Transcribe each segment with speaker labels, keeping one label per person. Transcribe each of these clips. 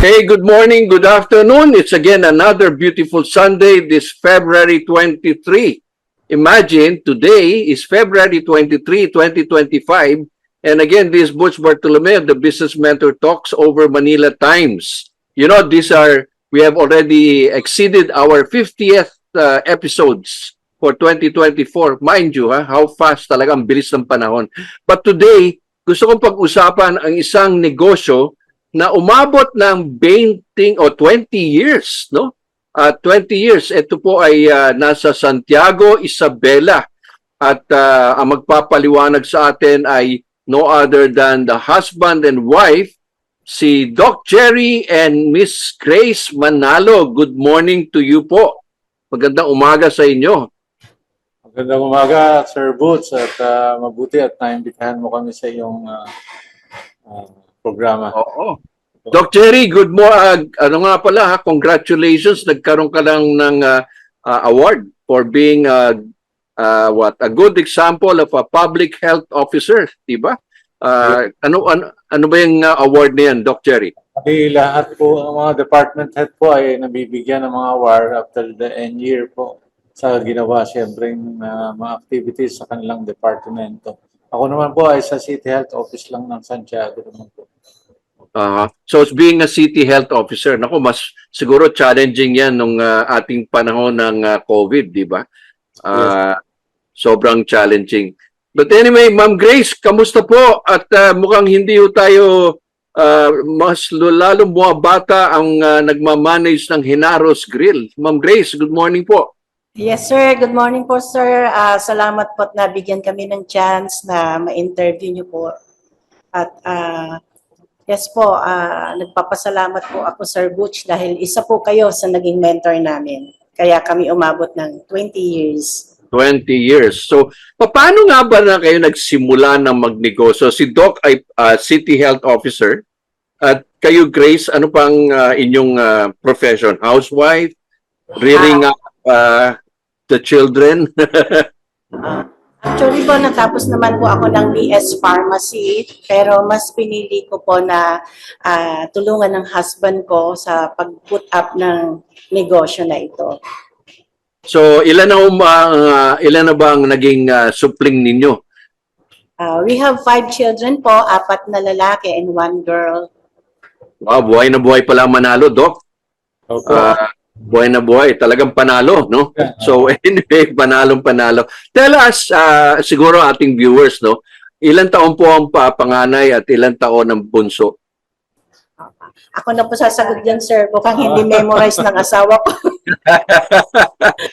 Speaker 1: Hey, good morning, good afternoon. It's again another beautiful Sunday, this February 23. Imagine, today is February 23, 2025. And again, this is Butch Bartolome of the Business Mentor Talks over Manila Times. You know, we have already exceeded our 50th episodes for 2024. Mind you, how fast talaga, ang bilis ng panahon. But today, gusto kong pag-usapan ang isang negosyo na umabot ng 20 o 20 years, no? 20 years. Ito po ay nasa Santiago, Isabela. At ang magpapaliwanag sa atin ay no other than the husband and wife, si Doc Jerry and Miss Grace Manalo. Good morning to you po. Magandang umaga sa inyo.
Speaker 2: Magandang umaga, Sir Boots, at mabuti at naimbitahan mo kami sa iyong programa.
Speaker 1: Oo. Doc Jerry, good morning. Ano nga pala, congratulations. Nagkaroon ka lang ng award for being a good example of a public health officer, di ba? Ano ba yung award na yan, Doc Jerry?
Speaker 2: Lahat po, ang mga department head po ay nabibigyan ng mga award after the end year po sa ginawa siyempre mga activities sa kanilang departamento. Ako naman po ay sa City Health Office lang ng Santiago naman po.
Speaker 1: So it's being a city health officer, naku, mas siguro challenging yan nung ating panahon ng COVID, di ba?
Speaker 2: Yes.
Speaker 1: Sobrang challenging. But anyway, Ma'am Grace, kamusta po? At mukhang hindi ho tayo mas lalong bumabata ang nagmamanage ng Henaros Grill. Ma'am Grace, good morning po.
Speaker 3: Yes, sir. Good morning po, sir. Salamat po at nabigyan kami ng chance na ma-interview niyo po. At yes po, nagpapasalamat po ako, Sir Butch, dahil isa po kayo sa naging mentor namin. Kaya kami umabot ng 20 years.
Speaker 1: 20 years. So, paano nga ba na kayo nagsimula ng magnegosyo? Si Doc ay City Health Officer. At kayo, Grace, ano pang inyong profession? Housewife? Rearing up the children?
Speaker 3: Actually po, natapos naman po ako ng BS Pharmacy, pero mas pinili ko po na tulungan ng husband ko sa pag-put up ng negosyo na ito.
Speaker 1: So, ilan na ba ang naging supling ninyo?
Speaker 3: We have 5 children po, 4 na lalaki and 1 girl.
Speaker 1: Wow, buhay na buhay pala Manalo, Doc.
Speaker 2: Okay.
Speaker 1: Buhay na buhay, talagang panalo, no? So anyway, panalo. Tell us, siguro ating viewers, no? Ilan taon po ang panganay at ilan taon ang bunso?
Speaker 3: Ako na po sasagot dyan, sir. Mukhang hindi memorize ng asawa ko.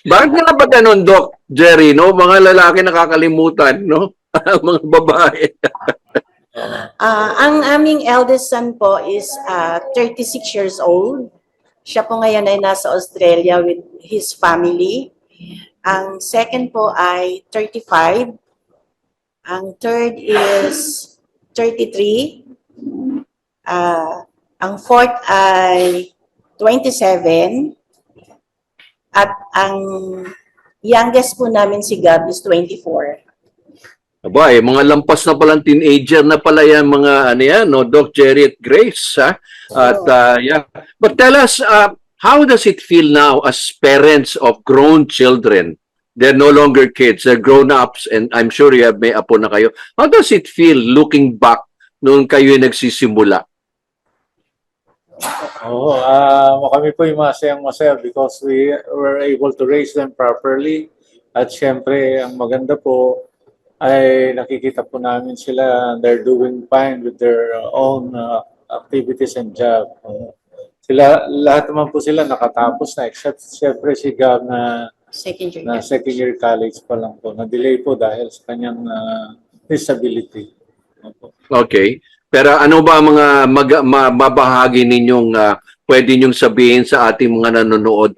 Speaker 1: Bakit nga ba ganun, Doc Jerry, no? Mga lalaki nakakalimutan, no? Mga babae.
Speaker 3: Ang aming eldest son po is 36 years old. Siya po ngayon ay nasa Australia with his family. Ang second po ay 35. Ang third is 33. Ang fourth ay 27. At ang youngest po namin si Gab is 24.
Speaker 1: Aba, mga lampas na palang teenager na pala yan, mga ano yan, no? Doc Jerry at Grace, ha? At yeah. But tell us, how does it feel now as parents of grown children? They're no longer kids, they're grown-ups, and I'm sure you have may apo na kayo. How does it feel looking back nung kayo nagsisimula?
Speaker 2: Oo, kami po yung masayang-masaya because we were able to raise them properly. At syempre, ang maganda po, ay nakikita po namin sila, they're doing fine with their own activities and job. Lahat naman po sila nakatapos na except syempre si Gab na second year college pa lang po. Na-delay po dahil sa kanyang disability.
Speaker 1: Okay. Pero ano ba mga mabahagi ninyong pwede nyong sabihin sa ating mga nanonood,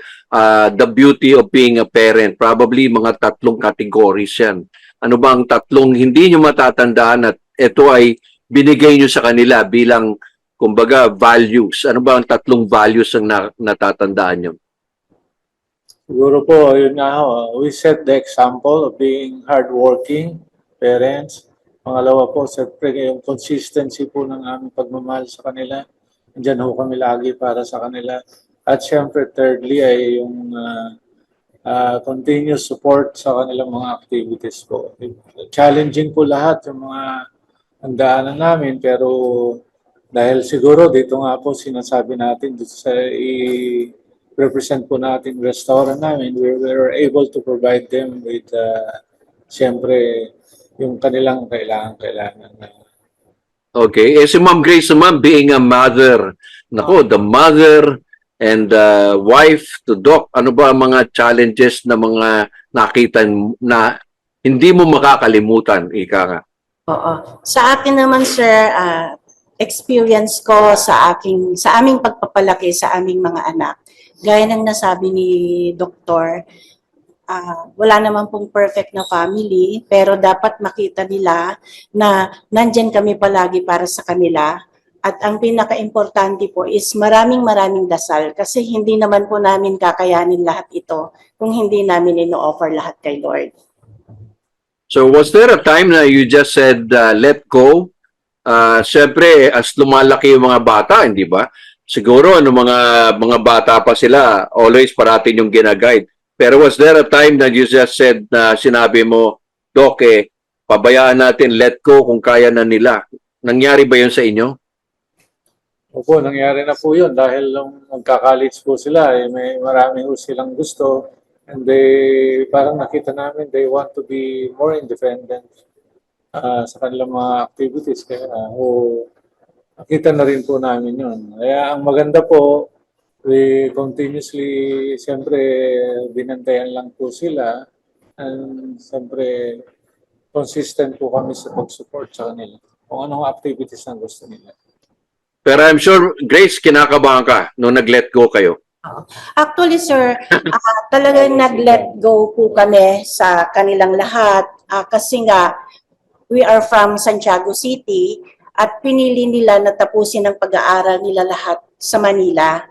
Speaker 1: the beauty of being a parent? Probably mga 3 categories yan. Ano ba ang 3 hindi nyo matatandaan at ito ay binigay nyo sa kanila bilang, kumbaga, values? Ano ba ang 3 values ang natatandaan nyo?
Speaker 2: Siguro po, yun nga ho, we set the example of being hardworking parents. Pangalawa po, siyempre yung consistency po ng aming pagmamahal sa kanila. andyan ho kami lagi para sa kanila. At syempre, thirdly ay yung continuous support sa kanilang mga activities po. Challenging po lahat yung mga handaanan namin, pero dahil siguro dito nga po sinasabi natin dito sa i-represent po natin restaurant namin, we were able to provide them with siyempre yung kanilang kailangan.
Speaker 1: Okay. Si Ma'am Grace naman, being a mother, nako, the mother and wife to Doc, ano ba ang mga challenges na mga nakita na hindi mo makakalimutan, ika nga?
Speaker 3: Oo. Sa akin naman, sir, experience ko sa aming pagpapalaki sa aming mga anak. Gaya ng nasabi ni Doktor, wala naman pong perfect na family, pero dapat makita nila na nandyan kami palagi para sa kanila. At ang pinaka-importante po is maraming dasal kasi hindi naman po namin kakayanin lahat ito kung hindi namin ino-offer lahat kay Lord.
Speaker 1: So was there a time na you just said, let go? Siyempre, as lumalaki yung mga bata, hindi ba? Siguro, mga bata pa sila, always parating yung ginaguide. Pero was there a time that you just said na sinabi mo, Doc, pabayaan natin, let go kung kaya na nila. Nangyari ba yun sa inyo?
Speaker 2: Opo, nangyari na po yun dahil nung magka-college po sila, may marami po silang gusto and parang nakita namin they want to be more independent sa kanilang mga activities. Kaya nakita na rin po namin yun. Kaya ang maganda po, we continuously, siyempre, binantayan lang po sila and siyempre, consistent po kami sa pag-support sa kanila kung anong activities ang gusto nila.
Speaker 1: Pero I'm sure, Grace, kinakabahan ka nung nag-let go kayo.
Speaker 3: Actually, sir, talagang nag-let go po kami sa kanilang lahat kasi nga we are from Santiago City at pinili nila na tapusin ang pag-aaral nila lahat sa Manila.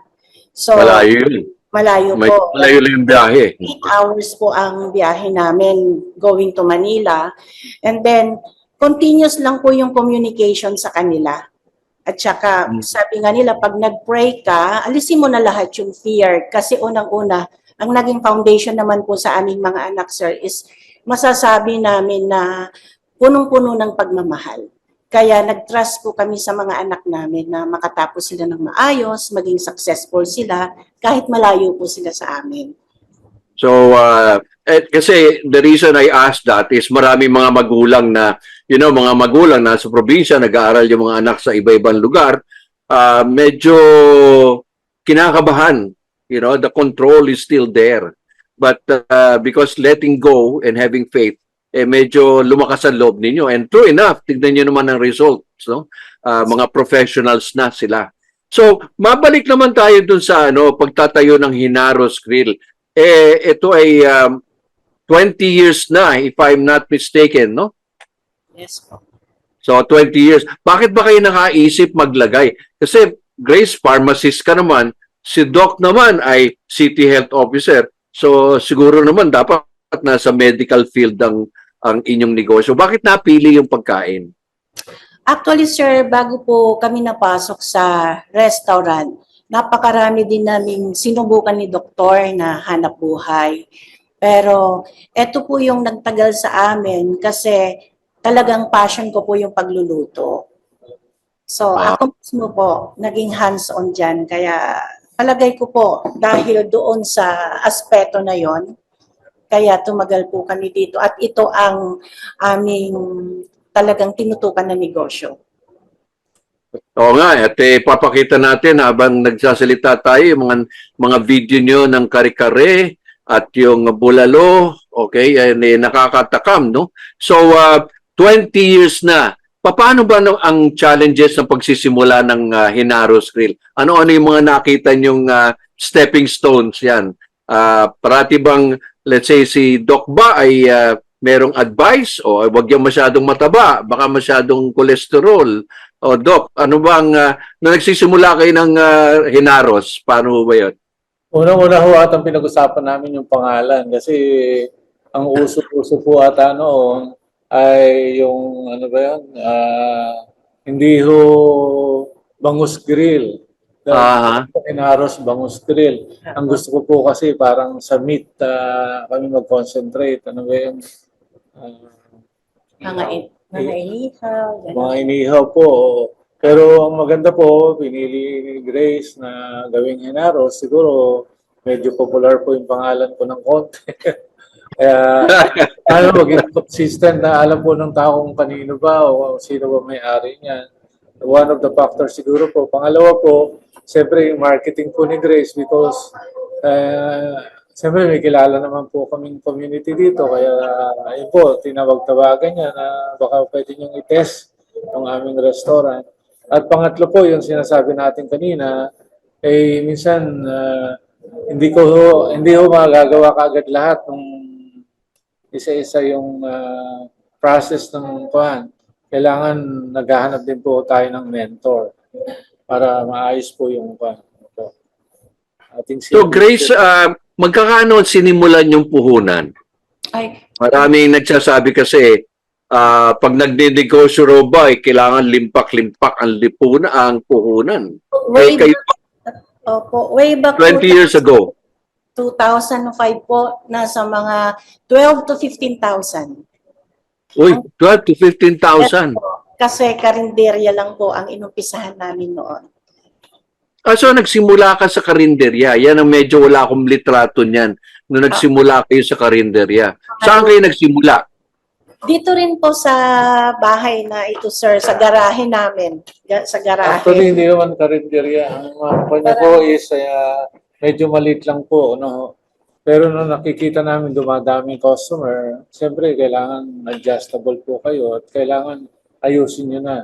Speaker 3: So,
Speaker 1: Malayo yun.
Speaker 3: malayo po.
Speaker 1: Malayo lang yung biyahe.
Speaker 3: 8 hours po ang biyahe namin going to Manila. And then, continuous lang po yung communication sa kanila. At saka, sabi nga nila, pag nag-pray ka, alisin mo na lahat yung fear. Kasi unang-una, ang naging foundation naman po sa aming mga anak, sir, is masasabi namin na punong-puno ng pagmamahal. Kaya nag-trust po kami sa mga anak namin na makatapos sila ng maayos, maging successful sila, kahit malayo po sila sa amin.
Speaker 1: So, kasi the reason I asked that is marami mga magulang na, mga magulang na sa probinsya, nag-aaral yung mga anak sa iba-ibang lugar, medyo kinakabahan. The control is still there. But because letting go and having faith, medyo lumakas ang loob ninyo. And true enough, tignan nyo naman ang results. No? Mga professionals na sila. So, mabalik naman tayo dun sa pagtatayo ng Hinaros Grill. Ito ay 20 years na, if I'm not mistaken, no?
Speaker 3: Yes po.
Speaker 1: So, 20 years. Bakit ba kayo nakaisip maglagay? Kasi, Grace, pharmacist ka naman. Si Doc naman ay City Health Officer. So, siguro naman dapat nasa medical field ang inyong negosyo. Bakit napili yung pagkain?
Speaker 3: Actually, sir, bago po kami napasok sa restaurant, napakarami din naming sinubukan ni Doktor na hanap buhay. Pero eto po yung nagtagal sa amin kasi talagang passion ko po yung pagluluto. So ako mismo po, naging hands-on dyan. Kaya palagay ko po, dahil doon sa aspeto na yon, kaya tumagal po kami dito. At ito ang aming talagang tinutukan na negosyo.
Speaker 1: Oo nga, at papakita natin habang nagsasalita tayo yung mga video nyo ng kare-kare at yung bulalo, okay, nakakatakam, no? So, 20 years na. Paano ba ang challenges ng pagsisimula ng Hinaros Grill? Ano-ano yung mga nakita nyong stepping stones yan? Parati bang, let's say, si Doc ba ay merong advice o wag yung masyadong mataba, baka masyadong kolesterol? O Doc, ano bang, na nagsisimula kayo ng Hinaros, paano ba yun?
Speaker 2: Unang-una ho at ang pinag-usapan namin yung pangalan kasi ang uso-uso po ata noon ay yung ano ba yan, hindi ho Bangus Grill.
Speaker 1: Ah,
Speaker 2: Inaros, Bangus Grill. Ang gusto ko po kasi parang sa meat kami mag-concentrate. Ano ba yung
Speaker 3: Mga inihaw,
Speaker 2: mga
Speaker 3: gano'n.
Speaker 2: inihaw po. Pero ang maganda po, pinili ni Grace na gawing Inaros. Siguro medyo popular po yung pangalan ko ng konti. Kaya maging consistent na alam po ng tao kung kanino ba o sino ba may-ari niyan. One of the factors siguro po. Pangalawa po, siyempre yung marketing po ni Grace because siyempre may kilala naman po kaming community dito. Kaya ayun po, tinawag-tawagan niya na baka pwede niyong i-test ang aming restaurant. At pangatlo po, yung sinasabi natin kanina, minsan hindi ko magagawa kaagad lahat ng isa-isa yung process ng kuhan. Kailangan naghahanap din po tayo ng mentor para maayos po yung kuhan. Ating
Speaker 1: so Grace, magkakano sinimulan yung puhunan?
Speaker 3: Ay,
Speaker 1: Maraming nagsasabi kasi, pag nagdedegosyo raw ba, kailangan limpak-limpak ang puhunan.
Speaker 3: way
Speaker 1: kayo,
Speaker 3: way back
Speaker 1: 20 years ago.
Speaker 3: 2005 po, nasa mga 12 to 15,000.
Speaker 1: Uy, 12 to 15,000.
Speaker 3: Kasi karinderya lang po ang inumpisahan namin noon.
Speaker 1: So nagsimula ka sa karinderya. Yan ang medyo wala akong litrato niyan. Nung nagsimula kayo sa karinderya. Saan kayo nagsimula?
Speaker 3: Dito rin po sa bahay na ito, sir, sa garahe namin. Sa garahe.
Speaker 2: Actually, hindi naman karinderya. Ang kanya po is medyo maliit lang po. No? Pero nung nakikita namin dumadaming customer, siyempre kailangan adjustable po kayo at kailangan ayusin nyo na.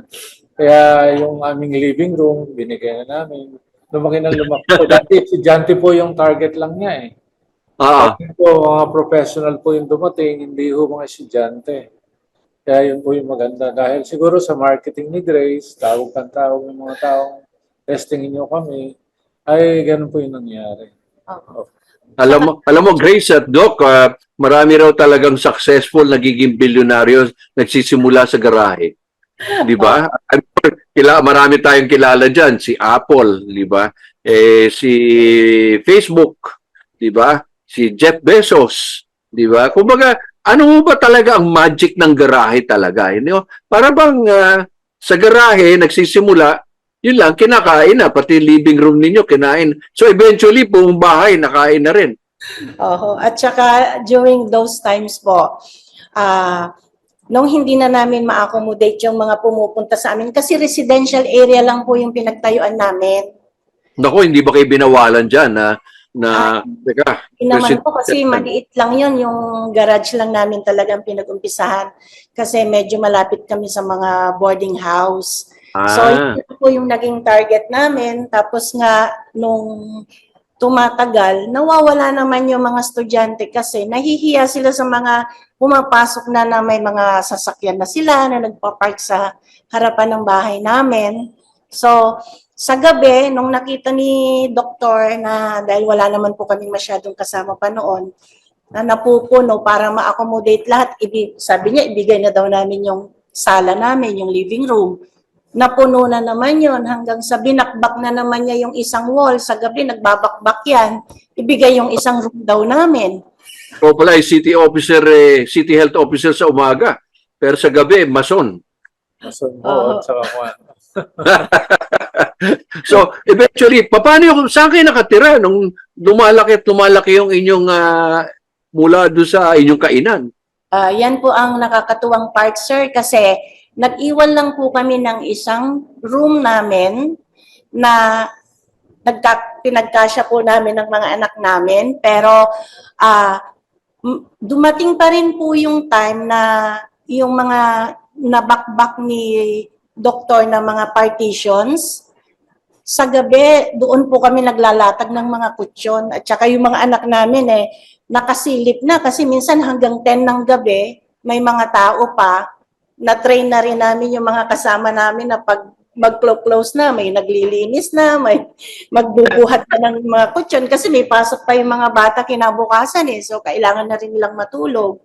Speaker 2: Kaya yung aming living room, binigay na namin. Lumaki na lumaki po. Dati estudyante po yung target lang niya eh. Kasi po, mga professional po yung dumating, hindi po mga estudyante. Kaya yun po yung maganda. Dahil siguro sa marketing ni Grace, tawag ng mga taong testingin nyo kami, ay ganun po yung nangyari.
Speaker 1: Alam mo Grace at Doc, marami raw talagang successful nagiging bilyonaryo nagsisimula sa garahe. 'Di ba? Marami tayong kilala diyan, si Apple, 'di ba? Si Facebook, 'di ba? Si Jeff Bezos, 'di ba? Kumbaga, ano ba talaga ang magic ng garahe talaga? Para bang sa garahe nagsisimula, yun lang, kinakain na, pati living room ninyo, kinain. So eventually, buong bahay, nakain na rin.
Speaker 3: At saka during those times po, nung hindi na namin ma-accommodate yung mga pumupunta sa amin, kasi residential area lang po yung pinagtayuan namin.
Speaker 1: Naku, hindi ba kayo binawalan dyan teka,
Speaker 3: Hindi naman po kasi maliit lang yun, yung garage lang namin talagang pinag-umpisahan. Kasi medyo malapit kami sa mga boarding house. So, yun po yung naging target namin. Tapos nga, nung tumatagal, nawawala naman yung mga estudyante kasi nahihiya sila sa mga pumapasok na may mga sasakyan na sila na nagpa-park sa harapan ng bahay namin. So, sa gabi, nung nakita ni Doktor na dahil wala naman po kami masyadong kasama pa noon, na napupuno para ma-accommodate lahat, sabi niya, ibigay na daw namin yung sala namin, yung living room. Napuno na naman yon hanggang sa binakbak na naman niya yung isang wall. Sa gabi, nagbabakbak yan. Ibigay yung isang room daw namin.
Speaker 1: O pala, city health officer sa umaga. Pero sa gabi, mason.
Speaker 2: Mason po at saka kwan.
Speaker 1: So, eventually, saan kayo nakatira nung lumalaki yung inyong mula doon sa inyong kainan?
Speaker 3: Yan po ang nakakatuwang part, sir, kasi nag-iwan lang po kami ng isang room namin na pinagkasya po namin ng mga anak namin. Pero dumating pa rin po yung time na yung mga nabakbak ni Doktor na mga partitions, sa gabi, doon po kami naglalatag ng mga kutsyon. At saka yung mga anak namin nakasilip na kasi minsan hanggang 10 ng gabi, may mga tao pa. Na-train na rin namin yung mga kasama namin na pag mag-close na, may naglilinis na, may magbubuhat na ng mga kutsyon kasi may pasok pa yung mga bata kinabukasan so kailangan na rin nilang matulog.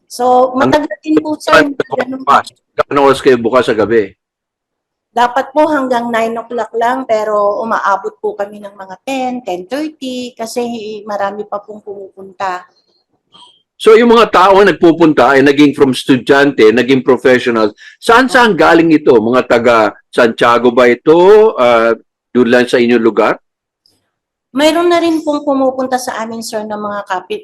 Speaker 3: So, matagal din po, sir.
Speaker 1: Gano'n oras kayo bukas sa gabi?
Speaker 3: Dapat po hanggang 9 o'clock lang pero umaabot po kami ng mga 10, 10:30 kasi marami pa pong pumupunta.
Speaker 1: So yung mga tao na nagpupunta ay naging from estudyante, naging professional. Saan galing ito? Mga taga Santiago ba ito? Doon lang sa inyong lugar?
Speaker 3: Mayroon na rin pong pumupunta sa amin, sir, ng mga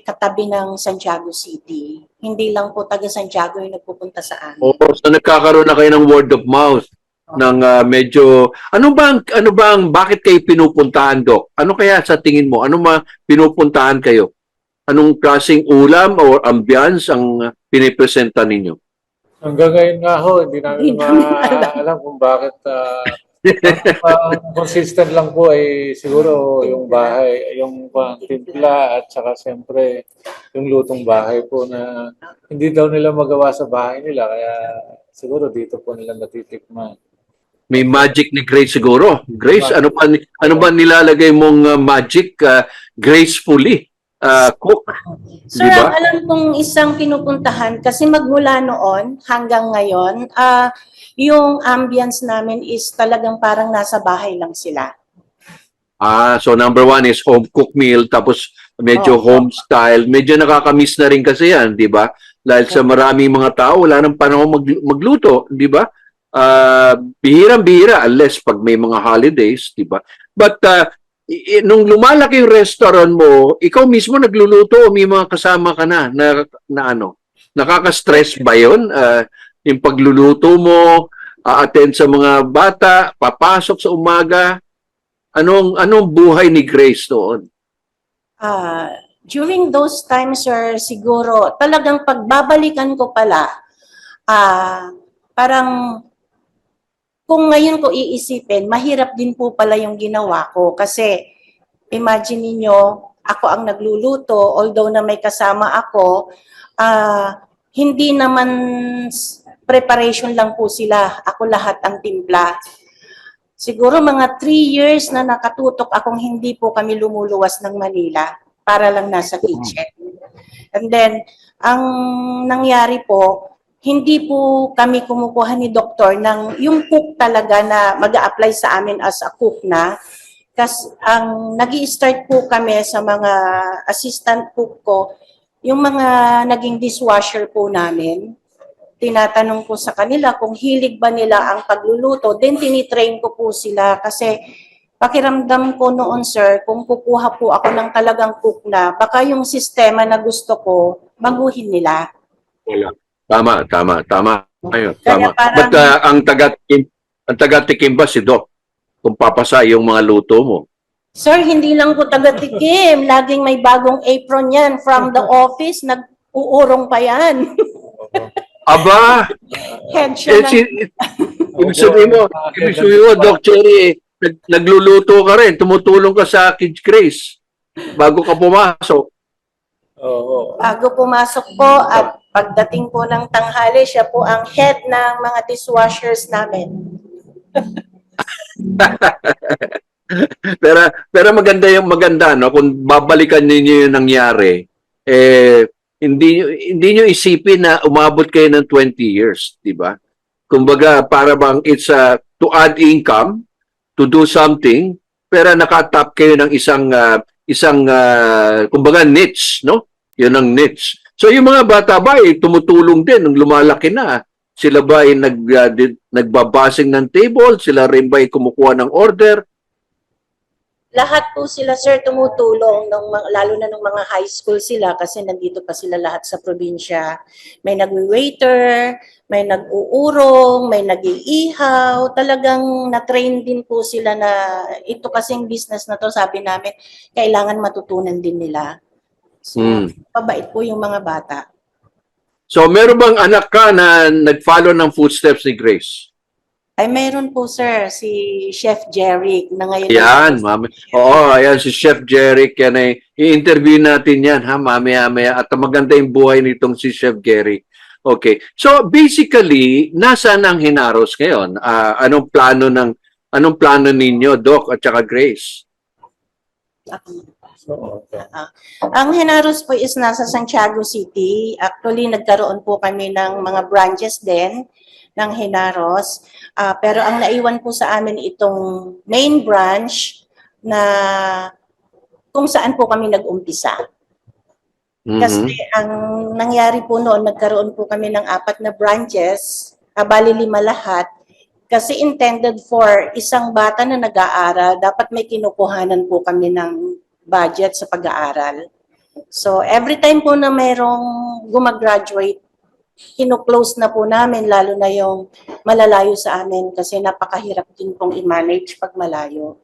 Speaker 3: katabi ng Santiago City. Hindi lang po taga Santiago yung nagpupunta sa amin.
Speaker 1: O so nagkakaroon na kayo ng word of mouth ng medyo ano bang bakit kayo pinupuntahan, Doc? Ano kaya sa tingin mo? Ano pinupuntahan kayo? Anong klaseng ulam o ambience ang pinipresenta ninyo?
Speaker 2: Hanggang ngayon nga ho, hindi namin
Speaker 3: Hindi namin alam.
Speaker 2: alam kung bakit ang consistent lang po ay siguro yung bahay, yung timpla at saka siyempre yung lutong bahay po na hindi daw nila magawa sa bahay nila kaya siguro dito po nila natitikman.
Speaker 1: May magic ni Grace siguro. Grace, ano ba nilalagay mong magic gracefully? Cook,
Speaker 3: Sir,
Speaker 1: di ba?
Speaker 3: ang alam kong isang pinupuntahan kasi magmula noon hanggang ngayon, yung ambience namin is talagang parang nasa bahay lang sila.
Speaker 1: So number one is home cooked meal, tapos medyo home style. Medyo nakakamiss na rin kasi yan, di ba? Dahil sa maraming mga tao, wala nang panahon magluto, di ba? Bihirang-bihira, unless pag may mga holidays, di ba? But nung lumalaki yung restaurant mo, ikaw mismo nagluluto o may mga kasama ka na ano? Nakaka-stress ba yun? Yung pagluluto mo, attend sa mga bata, papasok sa umaga, anong buhay ni Grace noon?
Speaker 3: During those times, sir, siguro talagang pagbabalikan ko pala, parang kung ngayon ko iisipin, mahirap din po pala yung ginawa ko kasi imagine niyo, ako ang nagluluto, although na may kasama ako, hindi naman preparation lang po sila, ako lahat ang timpla. Siguro mga 3 years na nakatutok akong hindi po kami lumuluwas ng Manila para lang nasa kitchen. And then, ang nangyari po, hindi po kami kumukuha ni doktor ng yung cook talaga na mag-a-apply sa amin as a cook na. Kasi ang nag-i-start po kami sa mga assistant cook ko, yung mga naging dishwasher po namin. Tinatanong ko sa kanila kung hilig ba nila ang pagluluto, then tinitrain ko po sila kasi pakiramdam ko noon, sir, kung kukuha po ako ng talagang cook na, baka yung sistema na gusto ko, baguhin nila.
Speaker 1: Tama. Ayun,
Speaker 3: Kaya
Speaker 1: tama.
Speaker 3: parang-
Speaker 1: But ang taga-tikim ba si Doc? Kung papasa yung mga luto mo.
Speaker 3: Sir, hindi lang po taga-tikim. Laging may bagong apron yan. From the office, nag-uurong pa yan.
Speaker 1: Aba!
Speaker 3: Head siya ng...
Speaker 1: Ibig sabihin mo, Doc Cherry, nagluluto ka rin, tumutulong ka sa Kids Grace bago ka pumasok.
Speaker 2: Oo.
Speaker 3: Bago pumasok po at pagdating po ng tanghali, siya po ang head ng mga dishwashers namin.
Speaker 1: pero maganda no kung babalikan niyo yung nangyari hindi niyo isipin na umabot kayo ng 20 years, di ba? Kumbaga para bang it's to add income, to do something, pero nakatap kayo ng isang kumbaga niche, no? Yun ang niche. So yung mga bata ba tumutulong din nung lumalaki na? Sila ba ay nagbabasing ng table? Sila rin ba ay kumukuha ng order?
Speaker 3: Lahat po sila, sir, tumutulong, lalo na nung mga high school sila kasi nandito pa sila lahat sa probinsya. May nag-waiter, may nag-uurong, may nag-iihaw. Talagang na-train din po sila na ito kasing business na to, sabi namin, kailangan matutunan din nila. So, pabait po yung mga bata.
Speaker 1: So, meron bang anak ka na nag-follow ng footsteps ni Grace?
Speaker 3: Ay, meron po, sir, si Chef Jeric na ngayon.
Speaker 1: Yan, mami. Oo, ayan si Chef Jeric. Yan ay, i-interview natin yan, ha, mamaya-maya. At maganda yung buhay nitong si Chef Jeric. Okay. So, basically, nasaan ang Hinaros ngayon? Anong plano ninyo, Doc, at saka Grace?
Speaker 2: So, okay.
Speaker 3: Ang Henaros po is nasa Santiago City. Actually, nagkaroon po kami ng mga branches din ng Henaros. Pero ang naiwan po sa amin itong main branch na kung saan po kami nag-umpisa. Kasi ang nangyari po noon, nagkaroon po kami ng 4 na branches, bali 5 lahat. Kasi intended for isang bata na nag-aaral, dapat may kinukuhanan po kami ng budget sa pag-aaral. So every time po na mayroong gumagraduate, kino-close na po namin, lalo na yung malalayo sa amin kasi napakahirap din pong i-manage pag malayo.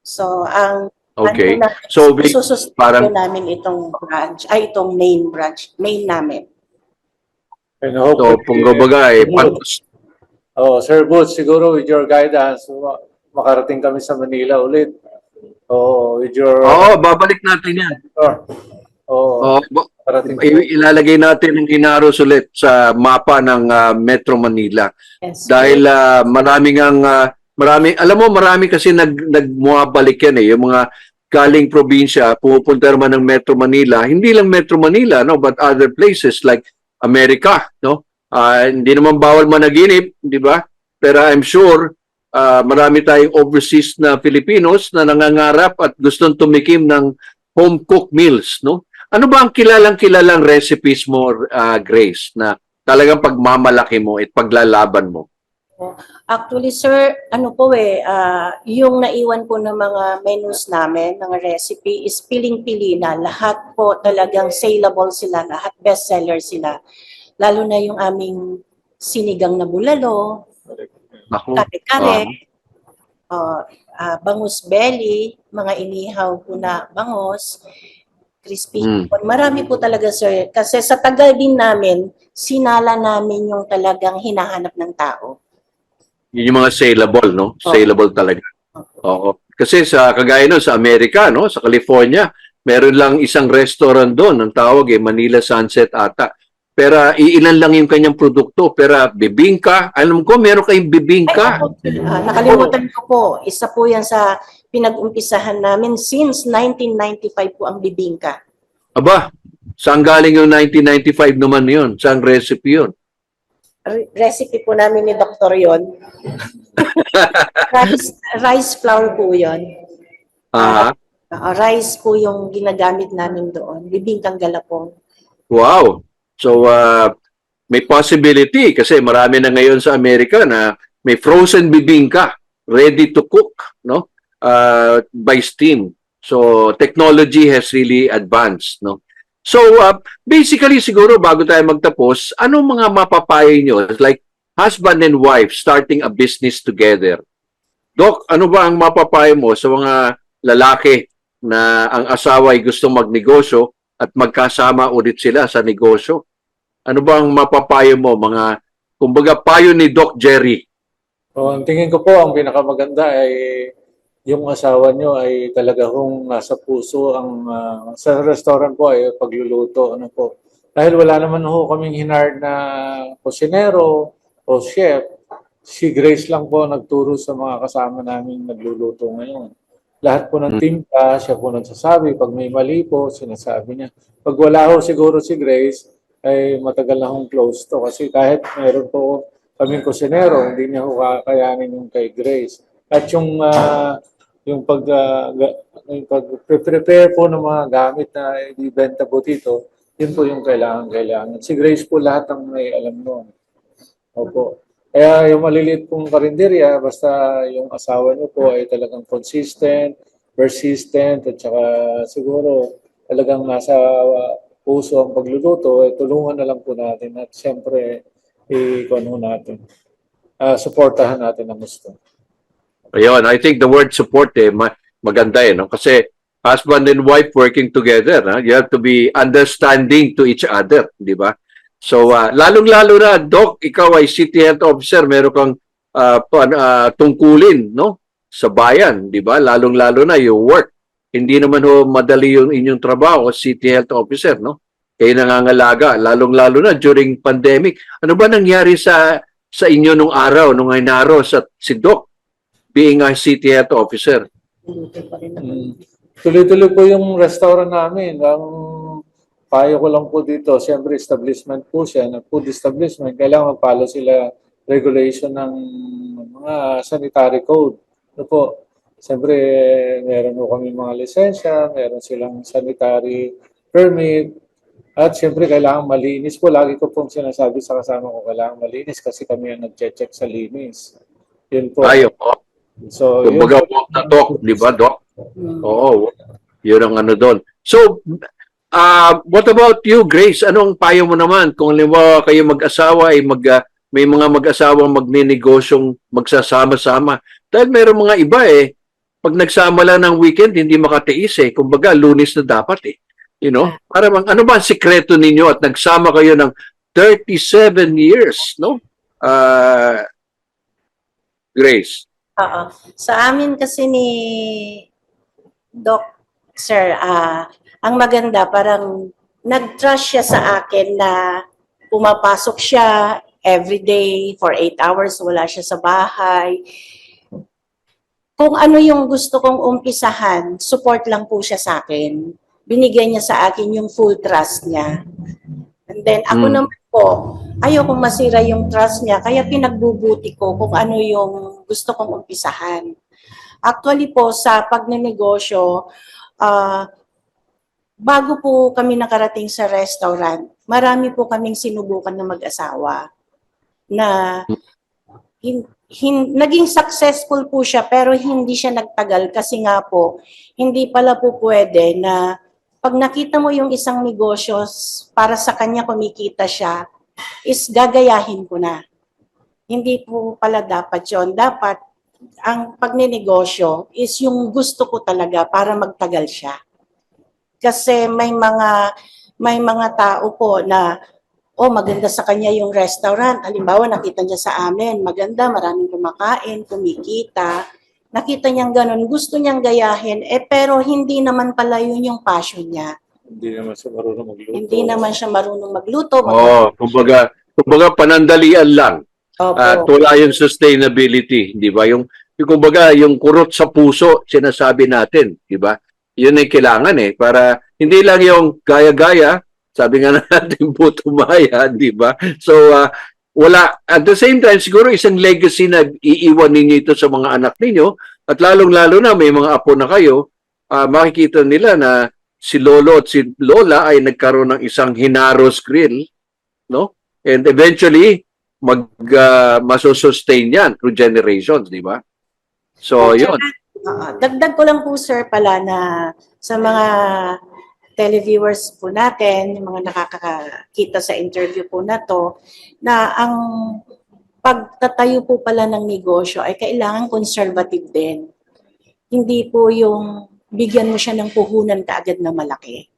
Speaker 3: So ang
Speaker 1: Okay.
Speaker 3: ano na,
Speaker 1: So,
Speaker 3: susustain
Speaker 1: parang-
Speaker 3: po namin itong branch, ay itong main branch, main namin.
Speaker 2: And
Speaker 1: So,
Speaker 2: hopefully,
Speaker 1: kung kumbaga,
Speaker 2: Sir Boots, siguro with your guidance, makarating kami sa Manila ulit. With your...
Speaker 1: babalik natin yan.
Speaker 2: Oo, makarating
Speaker 1: Ilalagay natin ang Henaros ulit sa mapa ng Metro Manila.
Speaker 3: Yes.
Speaker 1: Dahil alam mo, marami kasi nagmumabalik yan yung mga galing probinsya, pumupunta naman ng Metro Manila, hindi lang Metro Manila, no, but other places like America, no? Hindi naman bawal managinip, di ba? Pero I'm sure marami tayong overseas na Filipinos na nangangarap at gustong tumikim ng home-cooked meals, no? Ano ba ang kilalang recipes mo, Grace, na talagang pagmamalaki mo at paglalaban mo?
Speaker 3: Actually, sir, yung naiwan po ng mga menus namin, mga recipe, is piling-pili na. Lahat po talagang saleable sila, lahat bestseller sila. Lalo na yung aming sinigang na bulalo,
Speaker 1: Ako.
Speaker 3: kare-kare, bangus belly, mga inihaw po na bangus, crispy chicken. Marami po talaga, sir. Kasi sa tagal din namin, sinala namin yung talagang hinahanap ng tao.
Speaker 1: Yun yung mga saleable, no? Saleable talaga. Oo. Kasi sa kagaya nun, sa Amerika, no? Sa California, meron lang isang restaurant doon, ang tawag Manila Sunset ata. Pero iilan lang yung kanyang produkto. Pero bibingka, alam ko meron kayong bibingka.
Speaker 3: Nakalimutan ko po, isa po yan sa pinag-umpisahan namin since 1995 po ang bibingka.
Speaker 1: Aba, saan galing yung 1995 naman yun? Saan recipe yun?
Speaker 3: Recipe po namin ni Dr. yon. rice flour po yon. Rice po yung ginagamit namin doon. Bibingkang galapong.
Speaker 1: Wow. So, may possibility kasi marami na ngayon sa Amerika na may frozen bibingka ready to cook, no? By steam. So, technology has really advanced, no? So, basically siguro bago tayo magtapos, anong mga mapapayo nyo? Like husband and wife starting a business together. Doc, ano ba ang mapapayo mo sa mga lalaki na ang asawa ay gustong magnegosyo at magkasama ulit sila sa negosyo? Ano ba ang mapapayo mo, mga, kumbaga, payo ni Doc Jerry?
Speaker 2: ang tingin ko po, ang pinakamaganda ay yung asawa nyo ay talaga kung nasa puso ang sa restaurant po ay pagluluto. Ano po. Dahil wala naman ho kaming hinard na kusinero o chef. Si Grace lang po nagturo sa mga kasama namin nagluluto ngayon. Lahat po ng timpla, siya po nagsasabi. Pag may mali po, sinasabi niya. Pag wala ho siguro si Grace, ay matagal na hong close to. Kasi kahit meron po kaming kusinero, hindi niya ho kakayanin yung kay Grace. At yung pag-prepare po ng mga gamit na ibibenta po dito, yun po yung kailangan. Si Grace po lahat ang may alam noon. Opo. Kaya yung maliliit pong karinderya, basta yung asawa niyo po ay talagang consistent, persistent, at saka siguro talagang nasa puso ang pagluluto, tulungan na lang po natin at siyempre supportahan natin ang gusto.
Speaker 1: Ayun, I think the word support maganda no? Kasi husband and wife working together, you have to be understanding to each other, di ba? So, lalong-lalo na, Doc, ikaw ay City Health Officer, meron kang tungkulin, no? Sa bayan, di ba? Lalong-lalo na yung work. Hindi naman madali yung inyong trabaho, City Health Officer, no? Kayo nangangalaga, lalong-lalo na during pandemic. Ano ba nangyari sa inyo nung araw, nung Henaros at si Doc, being a City Health Officer?
Speaker 2: Tuloy-tuloy po yung restaurant namin. Ang payo ko lang po dito, siyempre establishment po siya, na food establishment, kailangan mag-follow sila regulation ng mga sanitary code. Ano po, siyempre meron po kami mga lisensya, meron silang sanitary permit, at siyempre kailangan malinis po. Lagi ko pong sinasabi sa kasama ko, kailangan malinis kasi kami ang nag-check sa linis. Yun po.
Speaker 1: Ayo po.
Speaker 2: So, yun
Speaker 1: Kumbaga
Speaker 2: po.
Speaker 1: walk the talk, di ba, Doc?
Speaker 3: Mm.
Speaker 1: Oo, yun ang ano doon. So, what about you, Grace? Anong payo mo naman kung halimbawa kayo mag-asawa ay may mga mag-asawang magnenegosyong magsasama-sama? Dahil mayroong mga iba pag nagsama lang ng weekend, hindi makatiis Kumbaga, Lunes na dapat You know? Para bang, ano ba ang sikreto ninyo at nagsama kayo ng 37 years, no? Grace.
Speaker 3: Oo. Sa amin kasi ni Doc, sir, ang maganda, parang nag-trust siya sa akin na pumapasok siya everyday for 8 hours, wala siya sa bahay. Kung ano yung gusto kong umpisahan, support lang po siya sa akin. Binigyan niya sa akin yung full trust niya. And then ako naman po, ayokong masira yung trust niya, kaya pinagbubuti ko kung ano yung gusto kong umpisahan. Actually po, sa pagnenegosyo, bago po kami nakarating sa restaurant, marami po kaming sinubukan na mag-asawa na naging successful po siya pero hindi siya nagtagal kasi nga po, hindi pala po pwede na pag nakita mo yung isang negosyo para sa kanya kumikita siya, is gagayahin ko na. Hindi po pala dapat yon. Dapat ang pagnenegosyo is yung gusto ko talaga para magtagal siya. Kasi may mga tao po na maganda sa kanya yung restaurant. Halimbawa, nakita niya sa amin, maganda, maraming kumakain, kumikita. Nakita niyang ganun, gusto niyang gayahin, pero hindi naman pala yun yung passion niya.
Speaker 2: Hindi naman siya marunong magluto.
Speaker 3: Hindi naman siya marunong magluto.
Speaker 1: Kumbaga panandalian lang.
Speaker 3: Opo.
Speaker 1: At wala yung sustainability, di ba? Yung kumbaga, yung kurot sa puso, sinasabi natin, di ba? Yun ay kailangan para hindi lang yung gaya-gaya, sabi nga natin putumaya, di ba? So, wala. At the same time, siguro isang legacy na iiwan ninyo ito sa mga anak ninyo at lalong-lalo na may mga apo na kayo, makikita nila na si Lolo at si Lola ay nagkaroon ng isang Hinaros grill, no? And eventually, masosustain yan through generations, di ba? So, yun.
Speaker 3: Dagdag ko lang po, sir, pala na sa mga televiewers po natin, yung mga nakakakita sa interview po na to, na ang pagtatayo po pala ng negosyo ay kailangan conservative din. Hindi po yung bigyan mo siya ng puhunan kaagad na malaki.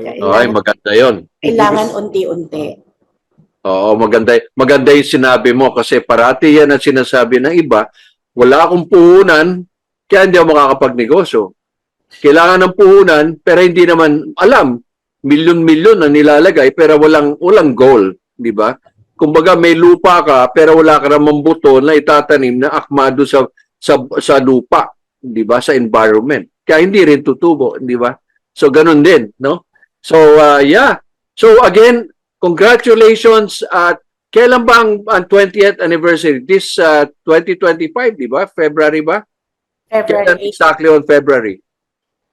Speaker 1: Ay, maganda yun.
Speaker 3: Kailangan unti-unti.
Speaker 1: Oo, maganda yung sinabi mo kasi parati yan ang sinasabi ng iba, wala akong puhunan, kaya hindi ako makakapagnegosyo. Kailangan ng puhunan, pero hindi naman alam. Milyon-milyon na nilalagay, pero walang goal, di ba? Kumbaga may lupa ka, pero wala ka namang buto na itatanim na akmado sa lupa, di ba? Sa environment. Kaya hindi rin tutubo, di ba? So, ganun din, no? So, yeah. So, again, congratulations at kailan ba ang 20th anniversary? This 2025, di ba? February ba?
Speaker 3: February 8.
Speaker 1: Exactly on February.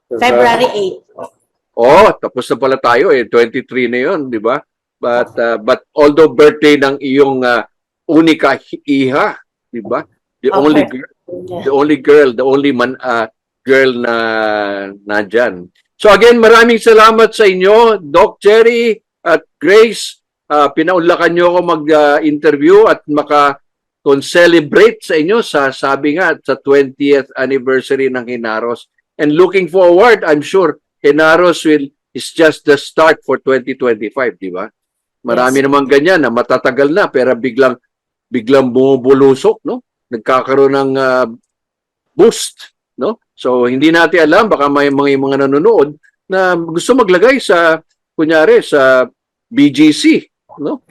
Speaker 3: February 8.
Speaker 1: Tapos na pala tayo 23 na 'yon, di ba? But although birthday ng iyong unika iha, di ba? The only girl, the only girl na nandyan. So again, maraming salamat sa inyo, Doc Jerry at Grace. Pinaunlakan niyo ako mag-interview at celebrate sa inyo sa sabi nga sa 20th anniversary ng Hinaros. And looking forward, I'm sure Hinaros is just the start for 2025, di ba? Marami naman ganyan na matatagal na pero biglang bumubulusok, no? Nagkakaroon ng boost, no? So hindi natin alam, baka may mga nanonood na gusto maglagay sa kunyari sa BGC, no?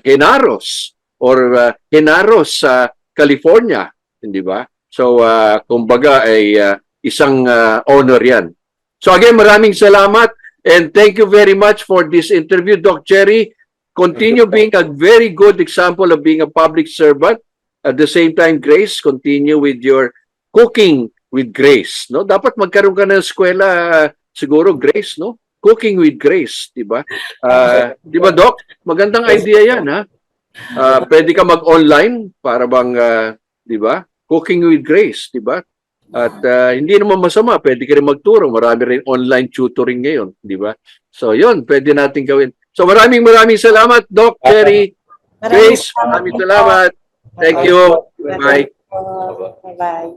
Speaker 1: Hinaros or Hinaros sa California, hindi ba? So kumbaga ay isang honor yan. So again, maraming salamat and thank you very much for this interview, Doc Cherry. Continue being a very good example of being a public servant. At the same time, Grace, continue with your cooking with Grace. No? Dapat magkaroon ka ng eskwela, siguro, Grace, no? Cooking with Grace, di ba? Di ba, Doc? Magandang idea yan, ha? Pwede ka mag-online para bang, di ba? Cooking with Grace, di ba? At hindi naman masama, pwede ka rin magturo. Marami rin online tutoring ngayon, di ba? So, yun, pwede natin gawin. So, maraming salamat, Doc Cherry. Grace, maraming salamat. Thank you. Bye.
Speaker 3: Bye-bye.